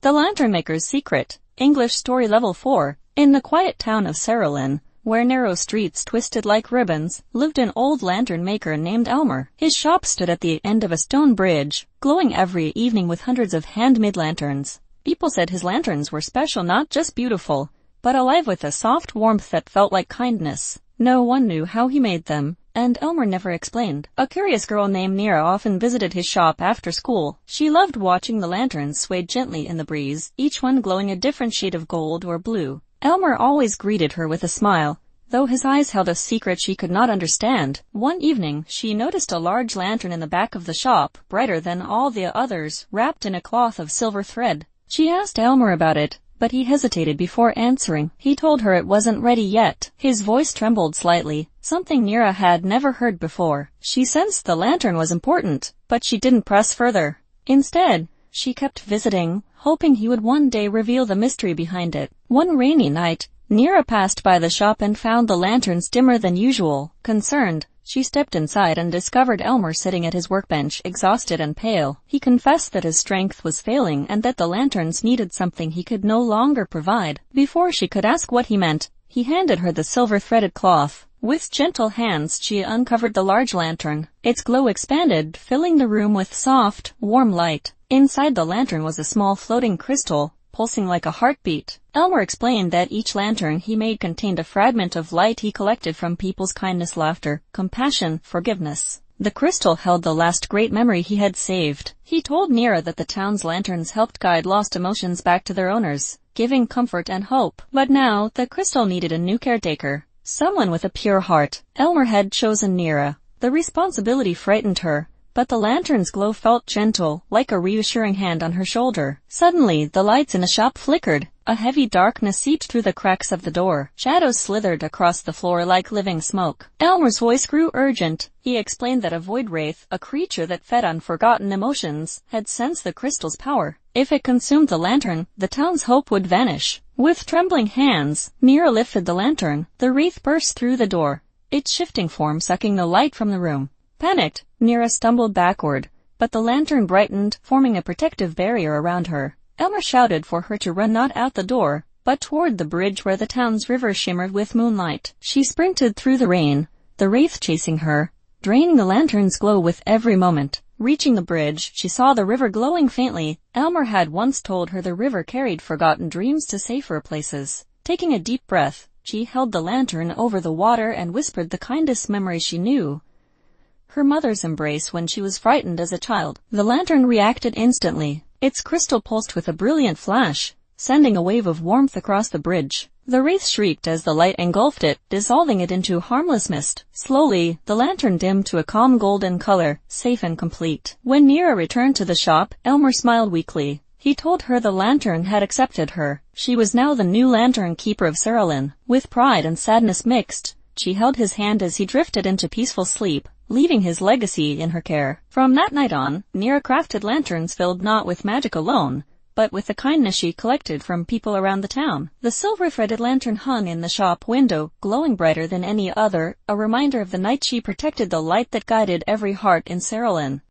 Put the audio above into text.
The Lantern Maker's Secret, English Story Level 4. In the quiet town of Saralin, where narrow streets twisted like ribbons, lived an old lantern maker named Elmer. His shop stood at the end of a stone bridge, glowing every evening with hundreds of handmade lanterns. People said his lanterns were special, not just beautiful, but alive with a soft warmth that felt like kindness. No one knew how he made them, and Elmer never explained. A curious girl named Nira often visited his shop after school. She loved watching the lanterns sway gently in the breeze, each one glowing a different shade of gold or blue. Elmer always greeted her with a smile, though his eyes held a secret she could not understand. One evening, she noticed a large lantern in the back of the shop, brighter than all the others, wrapped in a cloth of silver thread. She asked Elmer about it, but he hesitated before answering. He told her it wasn't ready yet. His voice trembled slightly, something Nira had never heard before. She sensed the lantern was important, but she didn't press further. Instead, she kept visiting, hoping he would one day reveal the mystery behind it. One rainy night, Nira passed by the shop and found the lanterns dimmer than usual. Concerned, she stepped inside and discovered Elmer sitting at his workbench, exhausted and pale. He confessed that his strength was failing and that the lanterns needed something he could no longer provide. Before she could ask what he meant, he handed her the silver-threaded cloth. With gentle hands, she uncovered the large lantern. Its glow expanded, filling the room with soft, warm light. Inside the lantern was a small floating crystal, pulsing like a heartbeat. Elmer explained that each lantern he made contained a fragment of light he collected from people's kindness, laughter, compassion, forgiveness. The crystal held the last great memory he had saved. He told Nira that the town's lanterns helped guide lost emotions back to their owners, giving comfort and hope. But now, the crystal needed a new caretaker, someone with a pure heart. Elmer had chosen Nira. The responsibility frightened her, but the lantern's glow felt gentle, like a reassuring hand on her shoulder. Suddenly, the lights in the shop flickered. A heavy darkness seeped through the cracks of the door. Shadows slithered across the floor like living smoke. Elmer's voice grew urgent. He explained that a void wraith, a creature that fed on forgotten emotions, had sensed the crystal's power. If it consumed the lantern, the town's hope would vanish. With trembling hands, Nira lifted the lantern. The wraith burst through the door, its shifting form sucking the light from the room. Panicked, Nira stumbled backward, but the lantern brightened, forming a protective barrier around her. Elmer shouted for her to run not out the door, but toward the bridge where the town's river shimmered with moonlight. She sprinted through the rain, the wraith chasing her, draining the lantern's glow with every moment. Reaching the bridge, she saw the river glowing faintly. Elmer had once told her the river carried forgotten dreams to safer places. Taking a deep breath, she held the lantern over the water and whispered the kindest memory she knew. Her mother's embrace when she was frightened as a child. The lantern reacted instantly. Its crystal pulsed with a brilliant flash, sending a wave of warmth across the bridge. The wraith shrieked as the light engulfed it, dissolving it into harmless mist. Slowly, the lantern dimmed to a calm golden color, safe and complete. When Nira returned to the shop, Elmer smiled weakly. He told her the lantern had accepted her. She was now the new lantern keeper of Saralin. With pride and sadness mixed, she held his hand as he drifted into peaceful sleep, leaving his legacy in her care. From that night on, Nira crafted lanterns filled not with magic alone, but with the kindness she collected from people around the town. The silver-threaded lantern hung in the shop window, glowing brighter than any other, a reminder of the night she protected the light that guided every heart in Saralin.